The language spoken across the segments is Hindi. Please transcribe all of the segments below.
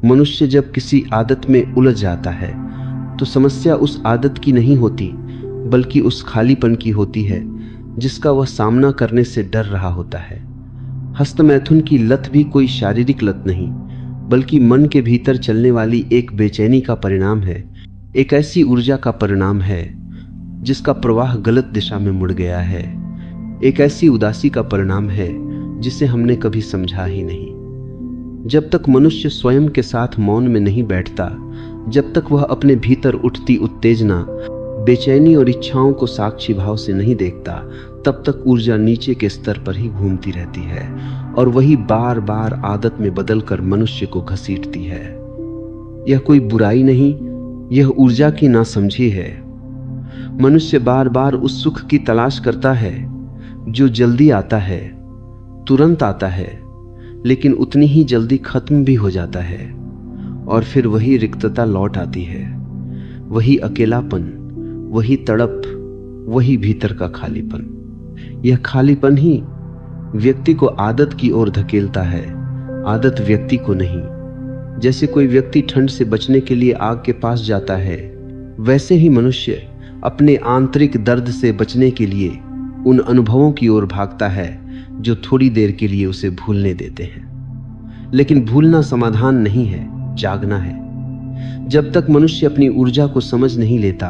मनुष्य जब किसी आदत में उलझ जाता है तो समस्या उस आदत की नहीं होती, बल्कि उस खालीपन की होती है जिसका वह सामना करने से डर रहा होता है। हस्तमैथुन की लत भी कोई शारीरिक लत नहीं, बल्कि मन के भीतर चलने वाली एक बेचैनी का परिणाम है, एक ऐसी ऊर्जा का परिणाम है जिसका प्रवाह गलत दिशा में मुड़ गया है, एक ऐसी उदासी का परिणाम है जिसे हमने कभी समझा ही नहीं। जब तक मनुष्य स्वयं के साथ मौन में नहीं बैठता, जब तक वह अपने भीतर उठती उत्तेजना, बेचैनी और इच्छाओं को साक्षी भाव से नहीं देखता, तब तक ऊर्जा नीचे के स्तर पर ही घूमती रहती है और वही बार बार आदत में बदलकर मनुष्य को घसीटती है। यह कोई बुराई नहीं, यह ऊर्जा की नासमझी है। मनुष्य बार बार उस सुख की तलाश करता है जो जल्दी आता है, तुरंत आता है, लेकिन उतनी ही जल्दी खत्म भी हो जाता है। और फिर वही रिक्तता लौट आती है, वही अकेलापन, वही तड़प, वही भीतर का खालीपन। यह खालीपन ही व्यक्ति को आदत की ओर धकेलता है, आदत व्यक्ति को नहीं। जैसे कोई व्यक्ति ठंड से बचने के लिए आग के पास जाता है, वैसे ही मनुष्य अपने आंतरिक दर्द से बचने के लिए उन अनुभवों की ओर भागता है जो थोड़ी देर के लिए उसे भूलने देते हैं। लेकिन भूलना समाधान नहीं है, जागना है। जब तक मनुष्य अपनी ऊर्जा को समझ नहीं लेता,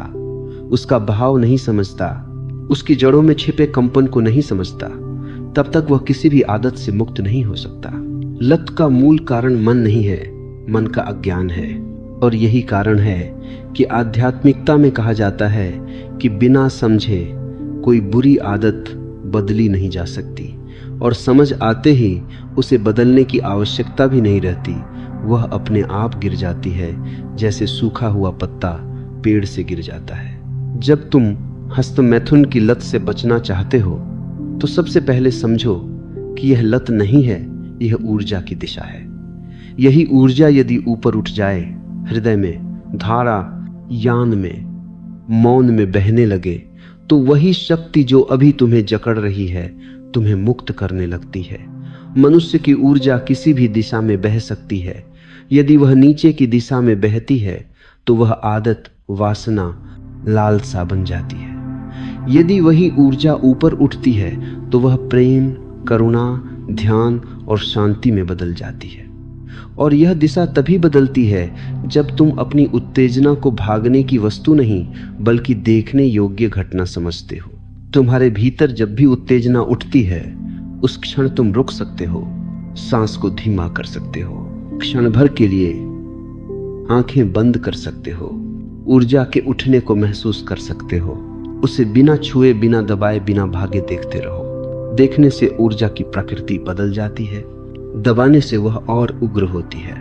उसका बहाव नहीं समझता, उसकी जड़ों में छिपे कंपन को नहीं समझता, तब तक वह किसी भी आदत से मुक्त नहीं हो सकता। लत का मूल कारण मन नहीं है, मन का अज्ञान है। और यही कारण है कि आध्यात्मिकता में कहा जाता है कि बिना समझे कोई बुरी आदत बदली नहीं जा सकती, और समझ आते ही उसे बदलने की आवश्यकता भी नहीं रहती, वह अपने आप गिर जाती है, जैसे सूखा हुआ पत्ता पेड़ से गिर जाता है। जब तुम हस्तमैथुन की लत से बचना चाहते हो तो सबसे पहले समझो कि यह लत नहीं है, यह ऊर्जा की दिशा है। यही ऊर्जा यदि ऊपर उठ जाए, हृदय में, धारा यान में, मौन में बहने लगे, तो वही शक्ति जो अभी तुम्हें जकड़ रही है तुम्हें मुक्त करने लगती है। मनुष्य की ऊर्जा किसी भी दिशा में बह सकती है। यदि वह नीचे की दिशा में बहती है तो वह आदत, वासना, लालसा बन जाती है। यदि वही ऊर्जा ऊपर उठती है तो वह प्रेम, करुणा, ध्यान और शांति में बदल जाती है। और यह दिशा तभी बदलती है जब तुम अपनी उत्तेजना को भागने की वस्तु नहीं, बल्कि देखने योग्य घटना समझते हो। तुम्हारे भीतर जब भी उत्तेजना उठती है, उस क्षण तुम रुक सकते हो, सांस को धीमा कर सकते हो, क्षण भर के लिए आंखें बंद कर सकते हो, ऊर्जा के उठने को महसूस कर सकते हो। उसे बिना छुए, बिना दबाए, बिना भागे देखते रहो। देखने से ऊर्जा की प्रकृति बदल जाती है, दबाने से वह और उग्र होती है,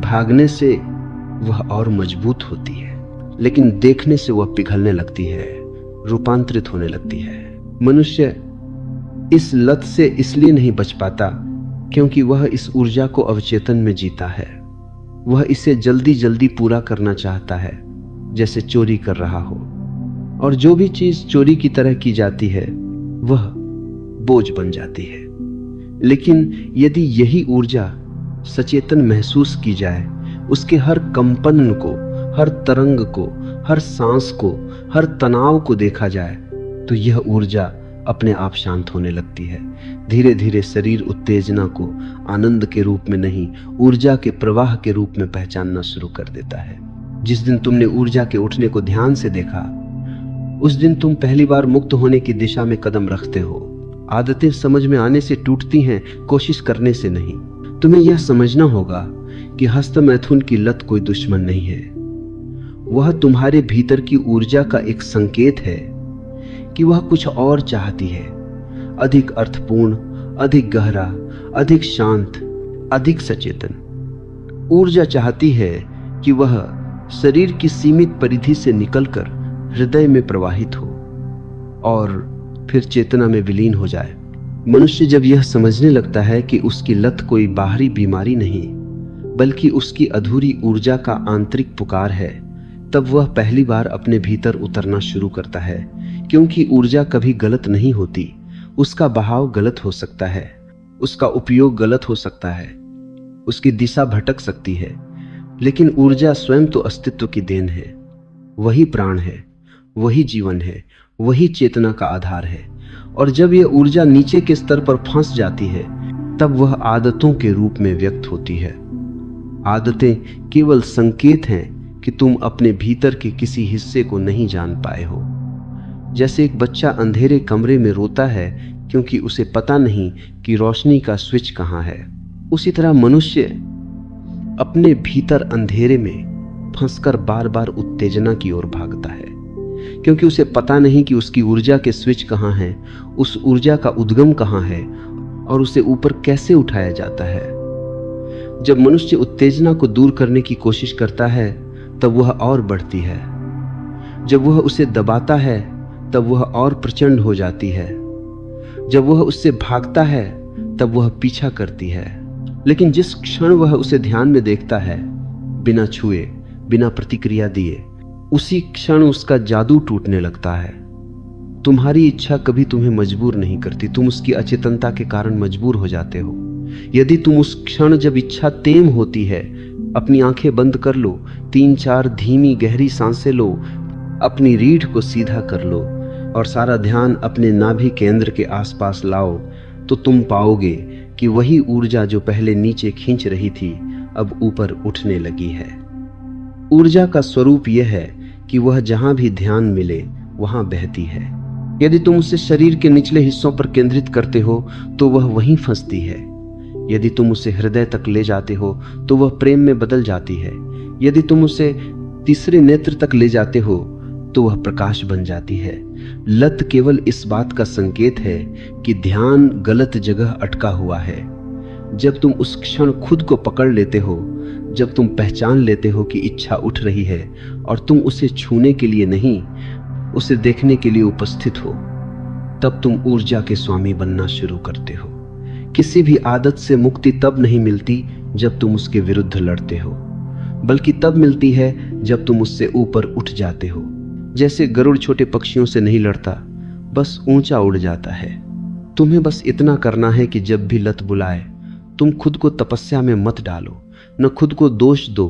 भागने से वह और मजबूत होती है, लेकिन देखने से वह पिघलने लगती है, रूपांतरित होने लगती है। मनुष्य इस लत से इसलिए नहीं बच पाता क्योंकि वह इस ऊर्जा को अवचेतन में जीता है। वह इसे जल्दी जल्दी पूरा करना चाहता है, जैसे चोरी कर रहा हो, और जो भी चीज चोरी की तरह की जाती है वह बोझ बन जाती है। लेकिन यदि यही ऊर्जा सचेतन महसूस की जाए, उसके हर कंपन को, हर तरंग को, हर सांस को, हर तनाव को देखा जाए, तो यह ऊर्जा अपने आप शांत होने लगती है। धीरे धीरे शरीर उत्तेजना को आनंद के रूप में नहीं, ऊर्जा के प्रवाह के रूप में पहचानना शुरू कर देता है। जिस दिन तुमने ऊर्जा के उठने को ध्यान से देखा, उस दिन तुम पहली बार मुक्त होने की दिशा में कदम रखते हो। आदतें समझ में आने से टूटती हैं, कोशिश करने से नहीं। तुम्हें यह समझना होगा कि हस्तमैथुन की लत कोई दुश्मन नहीं है, वह तुम्हारे भीतर की ऊर्जा का एक संकेत है कि वह कुछ और चाहती है, अधिक अर्थपूर्ण, अधिक गहरा, अधिक शांत, अधिक सचेतन। ऊर्जा चाहती है कि वह शरीर की सीमित परिधि से निकलकर हृदय में प्रवाहित हो और फिर चेतना में विलीन हो जाए। मनुष्य जब यह समझने लगता है कि उसकी लत कोई बाहरी बीमारी नहीं, बल्कि उसकी अधूरी ऊर्जा का आंतरिक पुकार है, तब वह पहली बार अपने भीतर उतरना शुरू करता है। क्योंकि ऊर्जा कभी गलत नहीं होती, उसका बहाव गलत हो सकता है, उसका उपयोग गलत हो सकता है, उसकी दिशा भटक सकती है, लेकिन ऊर्जा स्वयं तो अस्तित्व की देन है। वही प्राण है, वही जीवन है, वही चेतना का आधार है। और जब यह ऊर्जा नीचे के स्तर पर फंस जाती है, तब वह आदतों के रूप में व्यक्त होती है। आदतें केवल संकेत हैं कि तुम अपने भीतर के किसी हिस्से को नहीं जान पाए हो। जैसे एक बच्चा अंधेरे कमरे में रोता है क्योंकि उसे पता नहीं कि रोशनी का स्विच कहाँ है, उसी तरह मनुष्य अपने भीतर अंधेरे में फंसकर बार बार उत्तेजना की ओर भागता है, क्योंकि उसे पता नहीं कि उसकी ऊर्जा के स्विच कहाँ हैं, उस ऊर्जा का उद्गम कहाँ है और उसे ऊपर कैसे उठाया जाता है। जब मनुष्य उत्तेजना को दूर करने की कोशिश करता है, तब वह और बढ़ती है। जब वह उसे दबाता है, तब वह और प्रचंड हो जाती है। जब वह उससे भागता है, तब वह पीछा करती है। लेकिन जिस क्षण वह उसे ध्यान में देखता है, बिना छुए, बिना प्रतिक्रिया दिए, उसी क्षण उसका जादू टूटने लगता है। तुम्हारी इच्छा कभी तुम्हें मजबूर नहीं करती, तुम उसकी अचेतनता के कारण मजबूर हो जाते हो। यदि तुम उस क्षण जब इच्छा तेम होती है, अपनी आंखें बंद कर लो, 3-4 धीमी गहरी सांसें लो, अपनी रीढ़ को सीधा कर लो और सारा ध्यान अपने नाभि केंद्र के आसपास लाओ, तो तुम पाओगे कि वही ऊर्जा जो पहले नीचे खींच रही थी, अब ऊपर उठने लगी है। ऊर्जा का स्वरूप यह है कि वह जहां भी ध्यान मिले वहां बहती है। यदि तुम उसे शरीर के निचले हिस्सों पर केंद्रित करते हो तो वह वहीं फंसती है। यदि तुम उसे हृदय तक ले जाते हो तो वह प्रेम में बदल जाती है। यदि तुम उसे तीसरे नेत्र तक ले जाते हो तो वह प्रकाश बन जाती है। लत केवल इस बात का संकेत है कि ध्यान गलत जगह अटका हुआ है। जब तुम उस क्षण खुद को पकड़ लेते हो, जब तुम पहचान लेते हो कि इच्छा उठ रही है और तुम उसे छूने के लिए नहीं, उसे देखने के लिए उपस्थित हो, तब तुम ऊर्जा के स्वामी बनना शुरू करते हो। किसी भी आदत से मुक्ति तब नहीं मिलती जब तुम उसके विरुद्ध लड़ते हो, बल्कि तब मिलती है जब तुम उससे ऊपर उठ जाते हो। जैसे गरुड़ छोटे पक्षियों से नहीं लड़ता, बस ऊंचा उड़ जाता है। तुम्हें बस इतना करना है कि जब भी लत बुलाए, तुम खुद को तपस्या में मत डालो, न खुद को दोष दो,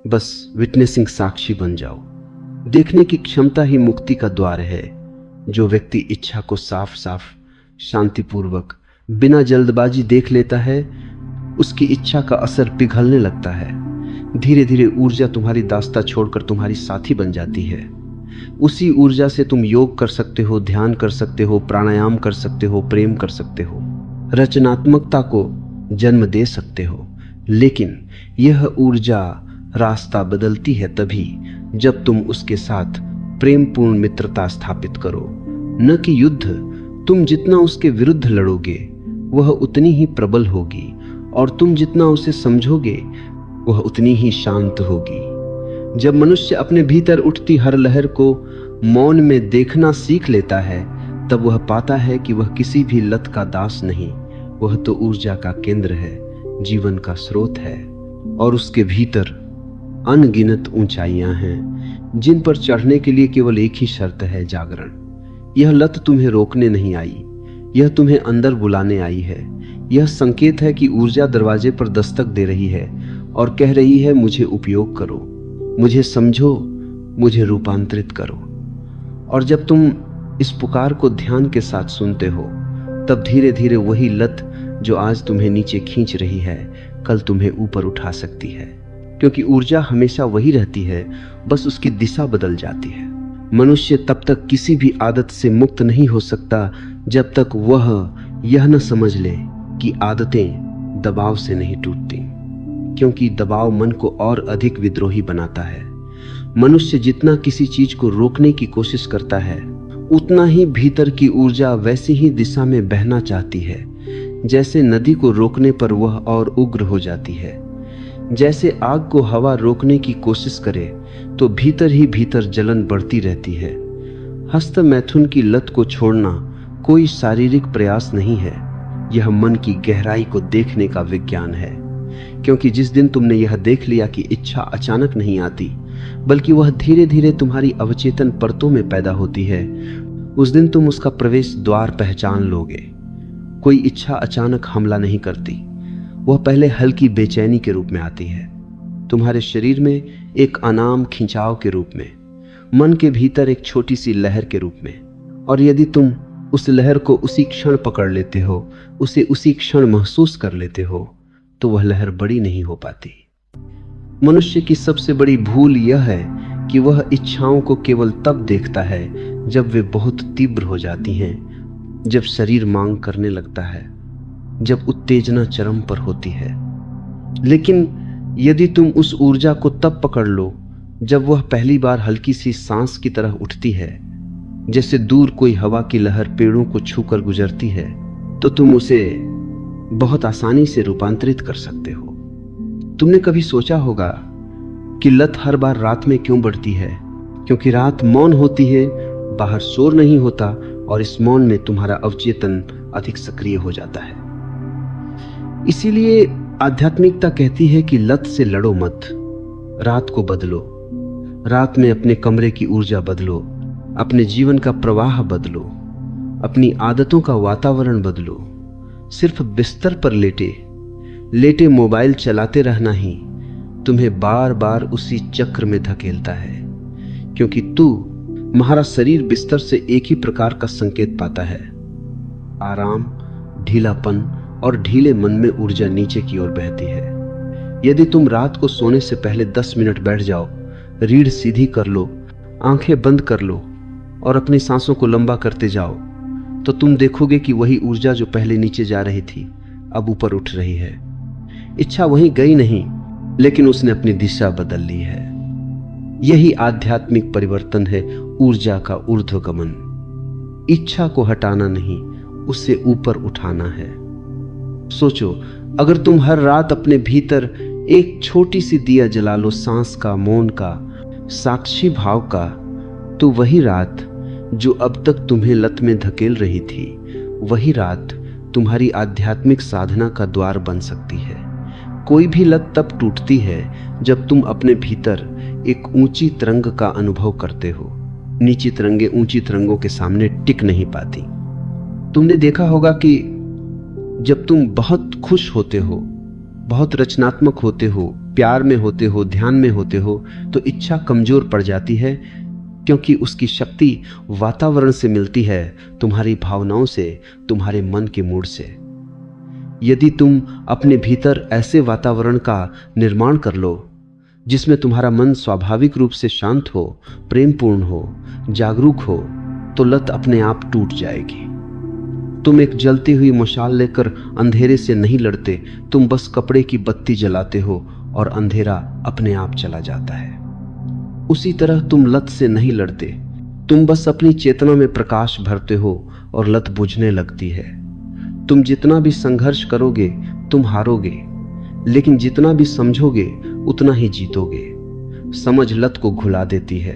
बस विटनेसिंग साक्षी बन जाओ। देखने की क्षमता ही मुक्ति का द्वार है। जो व्यक्ति इच्छा को साफ साफ, शांतिपूर्वक, बिना जल्दबाजी देख लेता है, उसकी इच्छा का असर पिघलने लगता है। धीरे धीरे ऊर्जा तुम्हारी दास्ता छोड़कर तुम्हारी साथी बन जाती है। उसी ऊर्जा से तुम योग कर सकते हो, ध्यान कर सकते हो, प्राणायाम कर सकते हो, प्रेम कर सकते हो, रचनात्मकता को जन्म दे सकते हो। लेकिन यह ऊर्जा रास्ता बदलती है तभी जब तुम उसके साथ प्रेमपूर्ण मित्रता स्थापित करो, न कि युद्ध। तुम जितना उसके विरुद्ध लड़ोगे वह उतनी ही प्रबल होगी, और तुम जितना उसे समझोगे वह उतनी ही शांत होगी। जब मनुष्य अपने भीतर उठती हर लहर को मौन में देखना सीख लेता है, तब वह पाता है कि वह किसी भी लत का दास नहीं, वह तो ऊर्जा का केंद्र है, जीवन का स्रोत है। और उसके भीतर अनगिनत ऊंचाइयां हैं जिन पर चढ़ने के लिए केवल एक ही शर्त है, जागरण। यह लत तुम्हें रोकने नहीं आई, यह तुम्हें अंदर बुलाने आई है। यह संकेत है कि ऊर्जा दरवाजे पर दस्तक दे रही है और कह रही है, मुझे उपयोग करो, मुझे समझो, मुझे रूपांतरित करो। और जब तुम इस पुकार को ध्यान के साथ सुनते हो, तब धीरे धीरे वही लत जो आज तुम्हें नीचे खींच रही है, कल तुम्हें ऊपर उठा सकती है। क्योंकि ऊर्जा हमेशा वही रहती है, बस उसकी दिशा बदल जाती है। मनुष्य तब तक किसी भी आदत से मुक्त नहीं हो सकता जब तक वह यह न समझ ले कि आदतें दबाव से नहीं टूटती, क्योंकि दबाव मन को और अधिक विद्रोही बनाता है। मनुष्य जितना किसी चीज को रोकने की कोशिश करता है, उतना ही भीतर की ऊर्जा वैसी ही दिशा में बहना चाहती है। जैसे नदी को रोकने पर वह और उग्र हो जाती है। जैसे आग को हवा रोकने की कोशिश करे तो भीतर ही भीतर जलन बढ़ती रहती है। हस्त मैथुन की लत को छोड़ना कोई शारीरिक प्रयास नहीं है, यह मन की गहराई को देखने का विज्ञान है। क्योंकि जिस दिन तुमने यह देख लिया कि इच्छा अचानक नहीं आती, बल्कि वह धीरे धीरे तुम्हारी अवचेतन परतों में पैदा होती है, उस दिन तुम उसका प्रवेश द्वार पहचान लोगे। कोई इच्छा अचानक हमला नहीं करती, वह पहले हल्की बेचैनी के रूप में आती है। तुम्हारे शरीर में एक अनाम खिंचाव के रूप में, मन के भीतर एक छोटी सी लहर के रूप में। और यदि तुम उस लहर को उसी क्षण पकड़ लेते हो, उसे उसी क्षण महसूस कर लेते हो, तो वह लहर बड़ी नहीं हो पाती। मनुष्य की सबसे बड़ी भूल यह है कि वह इच्छाओं को केवल तब देखता है जब वे बहुत तीव्र हो जाती हैं, जब शरीर मांग करने लगता है, जब उत्तेजना चरम पर होती है। लेकिन यदि तुम उस ऊर्जा को तब पकड़ लो जब वह पहली बार हल्की सी सांस की तरह उठती है, जैसे दूर कोई हवा की लहर पेड़ों को छूकर गुजरती है, तो तुम उसे बहुत आसानी से रूपांतरित कर सकते हो। तुमने कभी सोचा होगा कि लत हर बार रात में क्यों बढ़ती है? क्योंकि रात मौन होती है, बाहर शोर नहीं होता, और इस मौन में तुम्हारा अवचेतन अधिक सक्रिय हो जाता है। इसीलिए आध्यात्मिकता कहती है कि लत से लड़ो मत, रात को बदलो। रात में अपने कमरे की ऊर्जा बदलो, अपने जीवन का प्रवाह बदलो, अपनी आदतों का वातावरण बदलो। सिर्फ बिस्तर पर लेटे मोबाइल चलाते रहना ही तुम्हें बार बार उसी चक्र में धकेलता है, क्योंकि तुम्हारा शरीर बिस्तर से एक ही प्रकार का संकेत पाता है, आराम, ढीलापन और ढीले मन में ऊर्जा नीचे की ओर बहती है। यदि तुम रात को सोने से पहले 10 मिनट बैठ जाओ, रीढ़ सीधी कर लो, आंखें बंद कर लो और अपनी सांसों को लंबा करते जाओ, तो तुम देखोगे कि वही ऊर्जा जो पहले नीचे जा रही थी अब ऊपर उठ रही है। इच्छा वहीं गई नहीं, लेकिन उसने अपनी दिशा बदल ली है। यही आध्यात्मिक परिवर्तन है, ऊर्जा का ऊर्ध्वगमन। इच्छा को हटाना नहीं, उसे ऊपर उठाना है। सोचो, अगर तुम हर रात अपने भीतर एक छोटी सी दिया जला लो, सांस का, मौन का, साक्षी भाव का, तो वही रात जो अब तक तुम्हें लत में धकेल रही थी, वही रात तुम्हारी आध्यात्मिक साधना का द्वार बन सकती है। कोई भी लत तब टूटती है जब तुम अपने भीतर एक ऊंची तरंग का अनुभव करते हो। नीची तरंगें ऊंची तरंगों के सामने टिक नहीं पाती। तुमने देखा होगा कि जब तुम बहुत खुश होते हो, बहुत रचनात्मक होते हो, प्यार में होते हो, ध्यान में होते हो, तो इच्छा कमजोर पड़ जाती है, क्योंकि उसकी शक्ति वातावरण से मिलती है, तुम्हारी भावनाओं से, तुम्हारे मन के मूड से। यदि तुम अपने भीतर ऐसे वातावरण का निर्माण कर लो जिसमें तुम्हारा मन स्वाभाविक रूप से शांत हो, प्रेमपूर्ण हो, जागरूक हो, तो लत अपने आप टूट जाएगी। तुम एक जलती हुई मशाल लेकर अंधेरे से नहीं लड़ते, तुम बस कपड़े की बत्ती जलाते हो और अंधेरा अपने आप चला जाता है। उसी तरह तुम लत से नहीं लड़ते, तुम बस अपनी चेतना में प्रकाश भरते हो और लत बुझने लगती है। तुम जितना भी संघर्ष करोगे तुम हारोगे, लेकिन जितना भी समझोगे उतना ही जीतोगे। समझ लत को घुला देती है।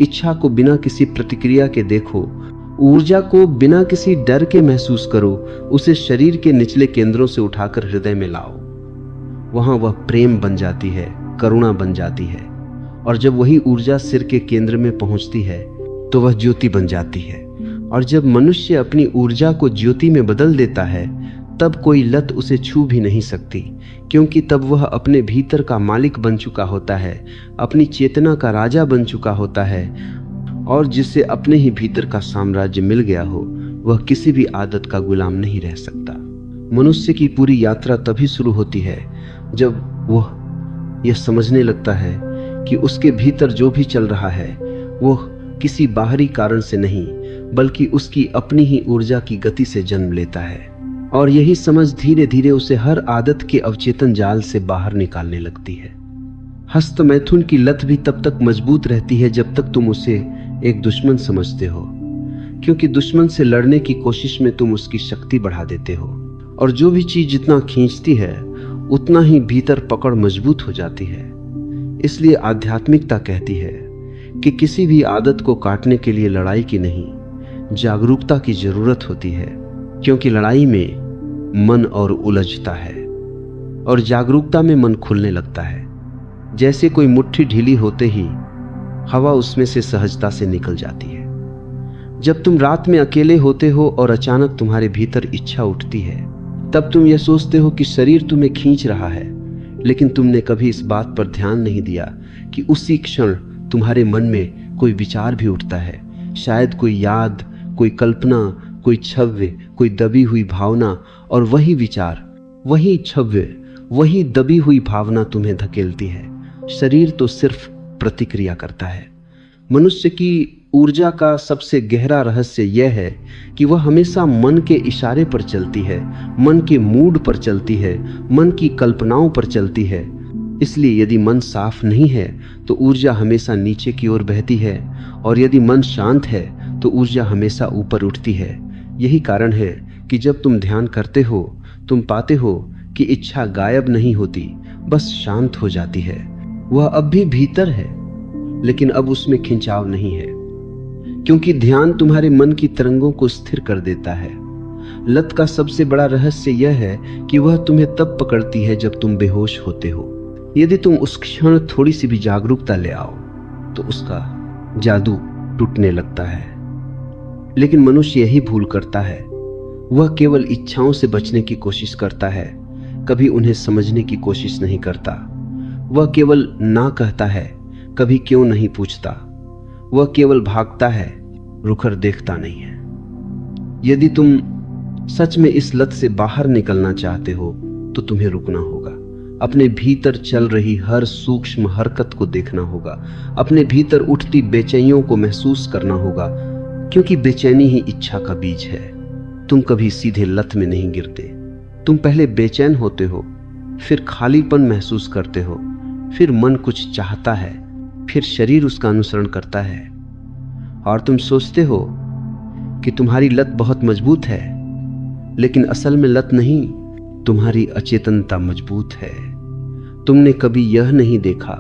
इच्छा को बिना किसी प्रतिक्रिया के देखो, ऊर्जा को बिना किसी डर के महसूस करो, उसे शरीर के निचले केंद्रों से उठाकर हृदय में लाओ। वहां वह प्रेम बन जाती है, करुणा बन जाती है, और जब वही ऊर्जा सिर के केंद्र में पहुंचती है तो वह ज्योति बन जाती है। और जब मनुष्य अपनी ऊर्जा को ज्योति में बदल देता है, तब कोई लत उसे छू भी नहीं सकती, क्योंकि तब वह अपने भीतर का मालिक बन चुका होता है, अपनी चेतना का राजा बन चुका होता है, और जिसे अपने ही भीतर का साम्राज्य मिल गया हो, वह किसी भी आदत का गुलाम नहीं रह सकता। मनुष्य की पूरी यात्रा तभी शुरू होती है जब वह यह समझने लगता है कि उसके भीतर जो भी चल रहा है वह किसी बाहरी कारण से नहीं, बल्कि उसकी अपनी ही ऊर्जा की गति से जन्म लेता है। और यही समझ धीरे धीरे उसे हर आदत के अवचेतन जाल से बाहर निकालने लगती है। हस्त मैथुन की लत भी तब तक मजबूत रहती है जब तक तुम उसे एक दुश्मन समझते हो, क्योंकि दुश्मन से लड़ने की कोशिश में तुम उसकी शक्ति बढ़ा देते हो, और जो भी चीज जितना खींचती है उतना ही भीतर पकड़ मजबूत हो जाती है। इसलिए आध्यात्मिकता कहती है कि किसी भी आदत को काटने के लिए लड़ाई की नहीं, जागरूकता की जरूरत होती है, क्योंकि लड़ाई में मन और उलझता है और जागरूकता में मन खुलने लगता है। जैसे कोई मुट्ठी ढीली होते ही हवा उसमें से सहजता से निकल जाती है। जब तुम रात में अकेले होते हो और अचानक तुम्हारे भीतर इच्छा उठती है, तब तुम यह सोचते हो कि शरीर तुम्हें खींच रहा है, लेकिन तुमने कभी इस बात पर ध्यान नहीं दिया कि उसी क्षण तुम्हारे मन में कोई विचार भी उठता है, शायद कोई याद, कोई कल्पना, कोई छव्य, कोई दबी हुई भावना, और वही विचार, वही छव्य, वही दबी हुई भावना तुम्हें धकेलती है। शरीर तो सिर्फ प्रतिक्रिया करता है। मनुष्य की ऊर्जा का सबसे गहरा रहस्य यह है कि वह हमेशा मन के इशारे पर चलती है, मन के मूड पर चलती है, मन की कल्पनाओं पर चलती है। इसलिए यदि मन साफ नहीं है तो ऊर्जा हमेशा नीचे की ओर बहती है, और यदि मन शांत है तो ऊर्जा हमेशा ऊपर उठती है। यही कारण है कि जब तुम ध्यान करते हो तुम पाते हो कि इच्छा गायब नहीं होती, बस शांत हो जाती है। वह अब भी भीतर है, लेकिन अब उसमें खिंचाव नहीं है, क्योंकि ध्यान तुम्हारे मन की तरंगों को स्थिर कर देता है। लत का सबसे बड़ा रहस्य यह है कि वह तुम्हें तब पकड़ती है जब तुम बेहोश होते हो। यदि तुम उस क्षण थोड़ी सी भी जागरूकता ले आओ तो उसका जादू टूटने लगता है। लेकिन मनुष्य यही भूल करता है, वह केवल इच्छाओं से बचने की कोशिश करता है, कभी उन्हें समझने की कोशिश नहीं करता। वह केवल ना कहता है, कभी क्यों नहीं पूछता। वह केवल भागता है, रुकर देखता नहीं है। यदि तुम सच में इस लत से बाहर निकलना चाहते हो तो तुम्हें रुकना होगा, अपने भीतर चल रही हर सूक्ष्म हरकत को देखना होगा, अपने भीतर उठती बेचैनियों को महसूस करना होगा, क्योंकि बेचैनी ही इच्छा का बीज है। तुम कभी सीधे लत में नहीं गिरते। तुम पहले बेचैन होते हो, फिर खालीपन महसूस करते हो, फिर मन कुछ चाहता है, फिर शरीर उसका अनुसरण करता है, और तुम सोचते हो कि तुम्हारी लत बहुत मजबूत है, लेकिन असल में लत नहीं, तुम्हारी अचेतनता मजबूत है। तुमने कभी यह नहीं देखा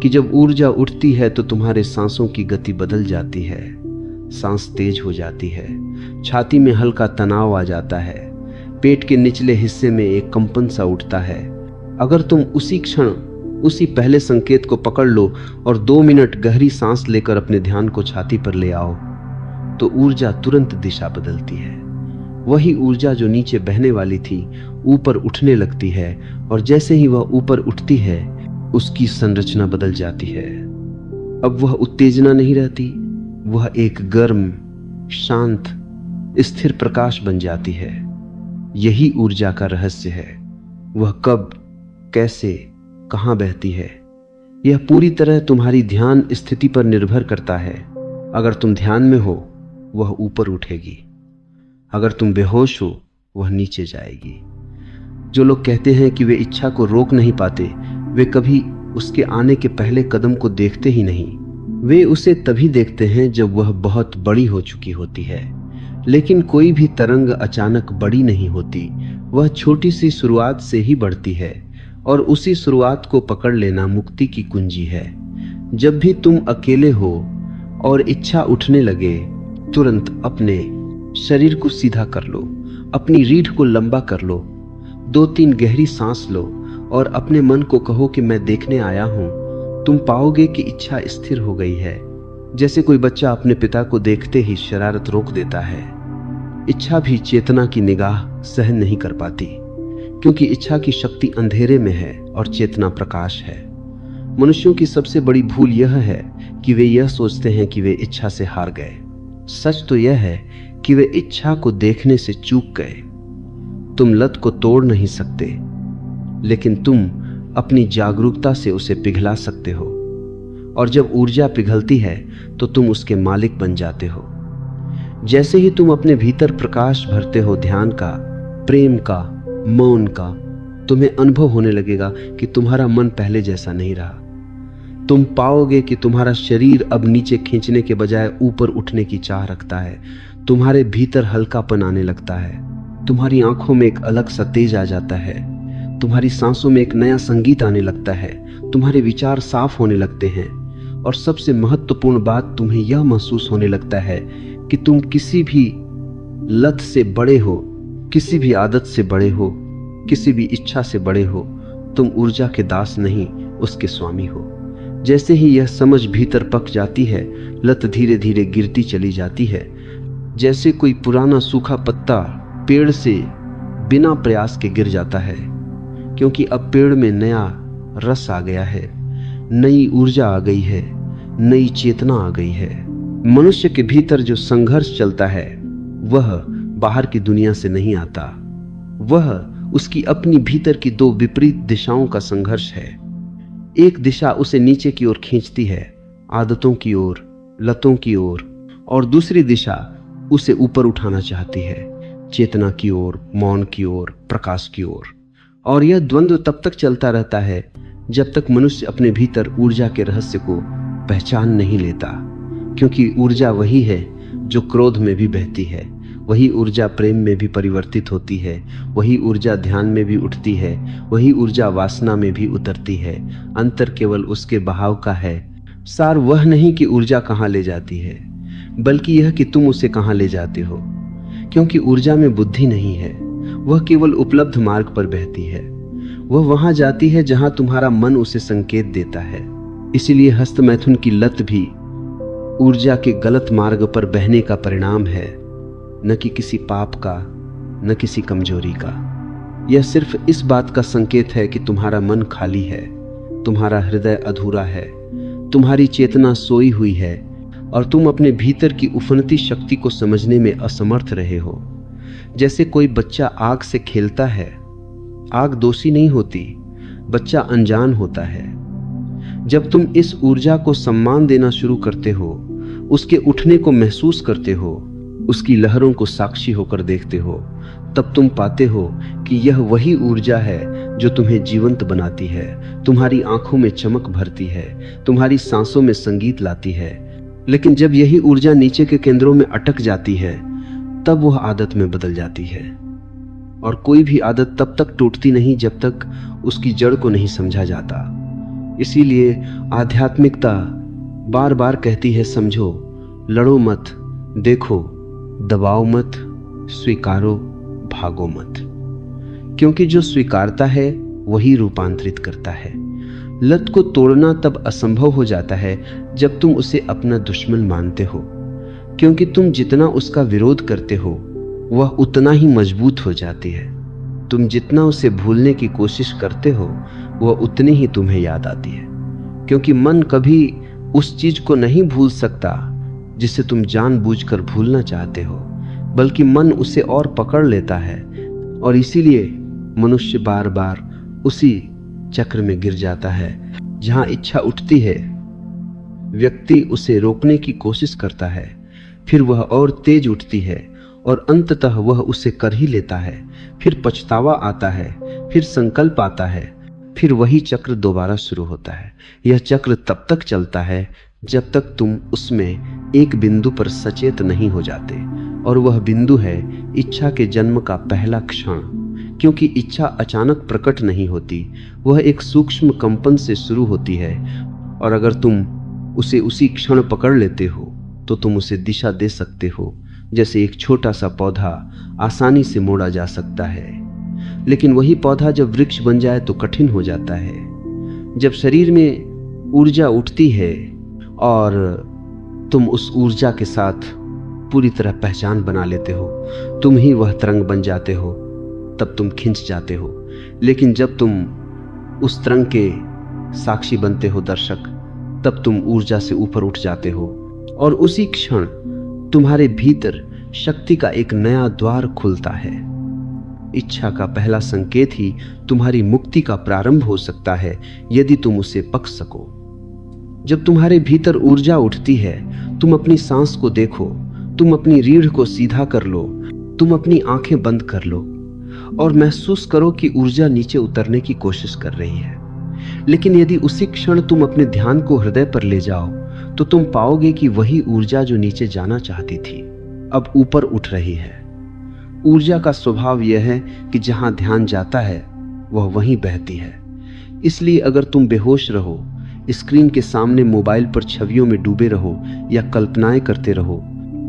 कि जब ऊर्जा उठती है तो तुम्हारे सांसों की गति बदल जाती है, सांस तेज हो जाती है, छाती में हल्का तनाव आ जाता है, पेट के निचले हिस्से में एक कंपन सा उठता है। अगर तुम उसी क्षण उसी पहले संकेत को पकड़ लो और 2 मिनट गहरी सांस लेकर अपने ध्यान को छाती पर ले आओ तो ऊर्जा तुरंत दिशा बदलती है। वही ऊर्जा जो नीचे बहने वाली थी ऊपर उठने लगती है, और जैसे ही वह ऊपर उठती है उसकी संरचना बदल जाती है। अब वह उत्तेजना नहीं रहती, वह एक गर्म, शांत, स्थिर प्रकाश बन जाती है। यही ऊर्जा का रहस्य है। वह कब, कैसे, कहां बहती है, यह पूरी तरह तुम्हारी ध्यान स्थिति पर निर्भर करता है। अगर तुम ध्यान में हो वह ऊपर उठेगी, अगर तुम बेहोश हो वह नीचे जाएगी। जो लोग कहते हैं कि वे इच्छा को रोक नहीं पाते, वे कभी उसके आने के पहले कदम को देखते ही नहीं। वे उसे तभी देखते हैं जब वह बहुत बड़ी हो चुकी होती है। लेकिन कोई भी तरंग अचानक बड़ी नहीं होती, वह छोटी सी शुरुआत से ही बढ़ती है, और उसी शुरुआत को पकड़ लेना मुक्ति की कुंजी है। जब भी तुम अकेले हो और इच्छा उठने लगे, तुरंत अपने शरीर को सीधा कर लो, अपनी रीढ़ को लंबा कर लो, 2-3 गहरी सांस लो और अपने मन को कहो कि मैं देखने आया हूं। तुम पाओगे कि इच्छा स्थिर हो गई है, जैसे कोई बच्चा अपने पिता को देखते ही शरारत रोक देता है। इच्छा भी चेतना की निगाह सहन नहीं कर पाती, क्योंकि इच्छा की शक्ति अंधेरे में है और चेतना प्रकाश है। मनुष्यों की सबसे बड़ी भूल यह है कि वे यह सोचते हैं कि वे इच्छा से हार गए। सच तो यह है कि वे इच्छा को देखने से चूक गए। तुम लत को तोड़ नहीं सकते, लेकिन तुम अपनी जागरूकता से उसे पिघला सकते हो, और जब ऊर्जा पिघलती है तो तुम उसके मालिक बन जाते हो। जैसे ही तुम अपने भीतर प्रकाश भरते हो, ध्यान का, प्रेम का, मौन का, तुम्हें अनुभव होने लगेगा कि तुम्हारा मन पहले जैसा नहीं रहा। तुम पाओगे कि तुम्हारा शरीर अब नीचे खींचने के बजाय ऊपर उठने की चाह रखता है। तुम्हारे भीतर हल्कापन आने लगता है, तुम्हारी आंखों में एक अलग सा तेज आ जाता है, तुम्हारी सांसों में एक नया संगीत आने लगता है, तुम्हारे विचार साफ होने लगते हैं, और सबसे महत्वपूर्ण बात, तुम्हें यह महसूस होने लगता है कि तुम किसी भी लत से बड़े हो, किसी भी आदत से बड़े हो, किसी भी इच्छा से बड़े हो। तुम ऊर्जा के दास नहीं, उसके स्वामी हो। जैसे ही यह समझ भीतर पक जाती है, लत धीरे धीरे गिरती चली जाती है, जैसे कोई पुराना सूखा पत्ता पेड़ से बिना प्रयास के गिर जाता है, क्योंकि अब पेड़ में नया रस आ गया है, नई ऊर्जा आ गई है, नई चेतना आ गई है। मनुष्य के भीतर जो संघर्ष चलता है वह बाहर की दुनिया से नहीं आता, वह उसकी अपनी भीतर की दो विपरीत दिशाओं का संघर्ष है। एक दिशा उसे नीचे की ओर खींचती है, आदतों की ओर, लतों की ओर, और दूसरी दिशा उसे ऊपर उठाना चाहती है, चेतना की ओर, मौन की ओर, प्रकाश की ओर। और यह द्वंद्व तब तक चलता रहता है जब तक मनुष्य अपने भीतर ऊर्जा के रहस्य को पहचान नहीं लेता, क्योंकि ऊर्जा वही है जो क्रोध में भी बहती है, वही ऊर्जा प्रेम में भी परिवर्तित होती है, वही ऊर्जा ध्यान में भी उठती है, वही ऊर्जा वासना में भी उतरती है। अंतर केवल उसके बहाव का है। सार वह नहीं कि ऊर्जा कहाँ ले जाती है, बल्कि यह कि तुम उसे कहाँ ले जाते हो, क्योंकि ऊर्जा में बुद्धि नहीं है, वह केवल उपलब्ध मार्ग पर बहती है। वह वहां जाती है जहां तुम्हारा मन उसे संकेत देता है। इसीलिए हस्तमैथुन की लत भी ऊर्जा के गलत मार्ग पर बहने का परिणाम है, न कि किसी पाप का, न किसी कमजोरी का। यह सिर्फ इस बात का संकेत है कि तुम्हारा मन खाली है, तुम्हारा हृदय अधूरा है, तुम्हारी चेतना सोई हुई है और तुम अपने भीतर की उफनती शक्ति को समझने में असमर्थ रहे हो। जैसे कोई बच्चा आग से खेलता है, आग दोषी नहीं होती, बच्चा अनजान होता है। जब तुम इस ऊर्जा को सम्मान देना शुरू करते हो, उसके उठने को महसूस करते हो, उसकी लहरों को साक्षी होकर देखते हो, तब तुम पाते हो कि यह वही ऊर्जा है जो तुम्हें जीवंत बनाती है, तुम्हारी आंखों में चमक भरती है, तुम्हारी सांसों में संगीत लाती है। लेकिन जब यही ऊर्जा नीचे के केंद्रों में अटक जाती है, तब वह आदत में बदल जाती है। और कोई भी आदत तब तक टूटती नहीं जब तक उसकी जड़ को नहीं समझा जाता। इसीलिए आध्यात्मिकता बार बार कहती है, समझो, लड़ो मत, देखो, दबाओ मत, स्वीकारो, भागो मत। क्योंकि जो स्वीकारता है वही रूपांतरित करता है। लत को तोड़ना तब असंभव हो जाता है जब तुम उसे अपना दुश्मन मानते हो, क्योंकि तुम जितना उसका विरोध करते हो वह उतना ही मजबूत हो जाती है। तुम जितना उसे भूलने की कोशिश करते हो वह उतनी ही तुम्हें याद आती है, क्योंकि मन कभी उस चीज को नहीं भूल सकता जिसे तुम जानबूझकर भूलना चाहते हो, बल्कि मन उसे और पकड़ लेता है। और इसीलिए मनुष्य बार बार उसी चक्र में गिर जाता है जहां इच्छा उठती है, व्यक्ति उसे रोकने की कोशिश करता है, फिर वह और तेज उठती है और अंततः वह उसे कर ही लेता है। फिर पछतावा आता है, फिर संकल्प आता है, फिर वही चक्र दोबारा शुरू होता है। यह चक्र तब तक चलता है जब तक तुम उसमें एक बिंदु पर सचेत नहीं हो जाते, और वह बिंदु है इच्छा के जन्म का पहला क्षण। क्योंकि इच्छा अचानक प्रकट नहीं होती, वह एक सूक्ष्म कंपन से शुरू होती है, और अगर तुम उसे उसी क्षण पकड़ लेते हो तो तुम उसे दिशा दे सकते हो, जैसे एक छोटा सा पौधा आसानी से मोड़ा जा सकता है। लेकिन वही पौधा जब वृक्ष बन जाए तो कठिन हो जाता है। जब शरीर में ऊर्जा उठती है और तुम उस ऊर्जा के साथ पूरी तरह पहचान बना लेते हो, तुम ही वह तरंग बन जाते हो, तब तुम खिंच जाते हो। लेकिन जब तुम उस तरंग के साक्षी बनते हो, दर्शक, तब तुम ऊर्जा से ऊपर उठ जाते हो, और उसी क्षण तुम्हारे भीतर शक्ति का एक नया द्वार खुलता है। इच्छा का पहला संकेत ही तुम्हारी मुक्ति का प्रारंभ हो सकता है, यदि तुम उसे पक सको। जब तुम्हारे भीतर ऊर्जा उठती है, तुम अपनी सांस को देखो, तुम अपनी रीढ़ को सीधा कर लो, तुम अपनी आंखें बंद कर लो और महसूस करो कि ऊर्जा नीचे उतरने की कोशिश कर रही है। लेकिन यदि उसी क्षण तुम अपने ध्यान को हृदय पर ले जाओ तो तुम पाओगे कि वही ऊर्जा जो नीचे जाना चाहती थी अब ऊपर उठ रही है। ऊर्जा का स्वभाव यह है कि जहां ध्यान जाता है वह वहीं बहती है। इसलिए अगर तुम बेहोश रहो, स्क्रीन के सामने मोबाइल पर छवियों में डूबे रहो या कल्पनाएं करते रहो,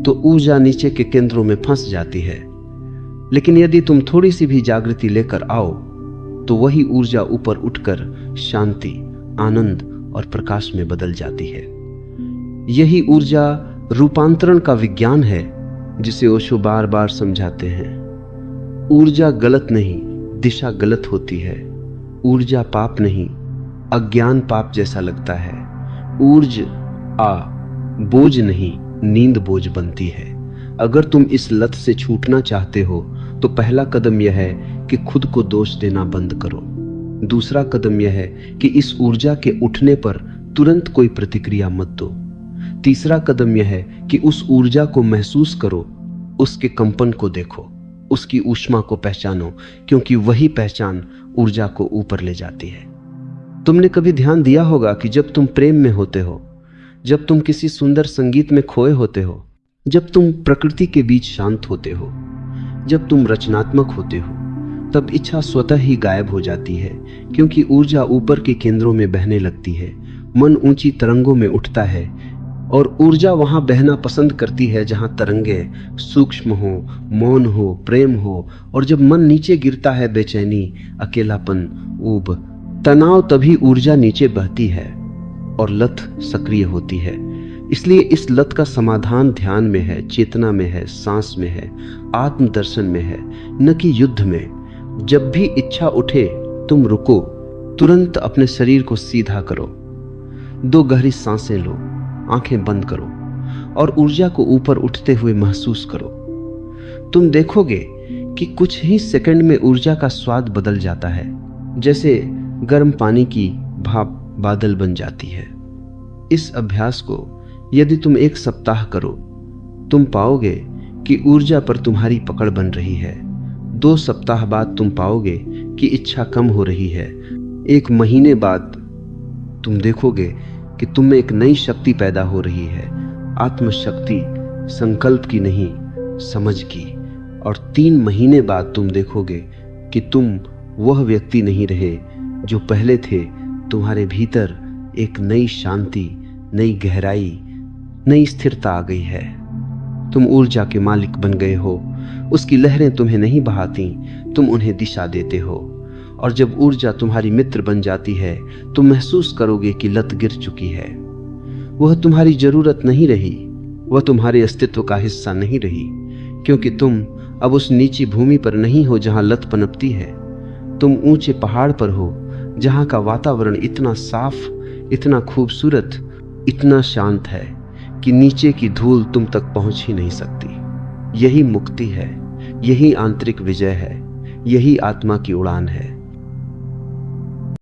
तो ऊर्जा नीचे के केंद्रों में फंस जाती है। लेकिन यदि तुम थोड़ी सी भी जागृति लेकर आओ तो वही ऊर्जा ऊपर उठकर शांति, आनंद और प्रकाश में बदल जाती है। यही ऊर्जा रूपांतरण का विज्ञान है जिसे ओशो बार बार समझाते हैं। ऊर्जा गलत नहीं, दिशा गलत होती है। ऊर्जा पाप नहीं, अज्ञान पाप जैसा लगता है। ऊर्ज आ बोझ नहीं, नींद बोझ बनती है। अगर तुम इस लत से छूटना चाहते हो तो पहला कदम यह है कि खुद को दोष देना बंद करो। दूसरा कदम यह है कि इस ऊर्जा के उठने पर तुरंत कोई प्रतिक्रिया मत दो। तीसरा कदम यह है कि उस ऊर्जा को महसूस करो, उसके कंपन को देखो, उसकी ऊष्मा को पहचानो, क्योंकि वही पहचान ऊर्जा को ऊपर ले जाती है। तुमने कभी ध्यान दिया होगा कि जब तुम प्रेम में होते हो, जब तुम किसी सुंदर संगीत में खोए होते हो, जब तुम प्रकृति के बीच शांत होते हो, जब तुम रचनात्मक होते हो, तब इच्छा स्वतः ही गायब हो जाती है, क्योंकि ऊर्जा ऊपर के केंद्रों में बहने लगती है। मन ऊंची तरंगों में उठता है और ऊर्जा वहां बहना पसंद करती है जहां तरंगे सूक्ष्म हो, मौन हो, प्रेम हो। और जब मन नीचे गिरता है, बेचैनी, अकेलापन, ऊब, तनाव, तभी ऊर्जा नीचे बहती है और लत सक्रिय होती है। इसलिए इस लत का समाधान ध्यान में है, चेतना में है, सांस में है, आत्मदर्शन में है, न कि युद्ध में। जब भी इच्छा उठे तुम रुको, तुरंत अपने शरीर को सीधा करो, 2 गहरी सांसें लो, आंखें बंद करो और ऊर्जा को ऊपर उठते हुए महसूस करो। तुम देखोगे कि कुछ ही सेकंड में ऊर्जा का स्वाद बदल जाता है, जैसे गर्म पानी की भाप बादल बन जाती है। इस अभ्यास को यदि तुम 1 सप्ताह करो, तुम पाओगे कि ऊर्जा पर तुम्हारी पकड़ बन रही है। 2 सप्ताह बाद तुम पाओगे कि इच्छा कम हो रही है। 1 महीने बाद तुम देखोगे कि तुम में एक नई शक्ति पैदा हो रही है, आत्मशक्ति, संकल्प की नहीं, समझ की। और 3 महीने बाद तुम देखोगे कि तुम वह व्यक्ति नहीं रहे जो पहले थे। तुम्हारे भीतर एक नई शांति, नई गहराई, नई स्थिरता आ गई है। तुम ऊर्जा के मालिक बन गए हो। उसकी लहरें तुम्हें नहीं बहाती, तुम उन्हें दिशा देते हो। और जब ऊर्जा तुम्हारी मित्र बन जाती है, तुम महसूस करोगे कि लत गिर चुकी है। वह तुम्हारी जरूरत नहीं रही, वह तुम्हारे अस्तित्व का हिस्सा नहीं रही, क्योंकि तुम अब उस नीची भूमि पर नहीं हो जहां लत पनपती है। तुम ऊंचे पहाड़ पर हो, जहां का वातावरण इतना साफ, इतना खूबसूरत, इतना शांत है कि नीचे की धूल तुम तक पहुंच ही नहीं सकती। यही मुक्ति है, यही आंतरिक विजय है, यही आत्मा की उड़ान है।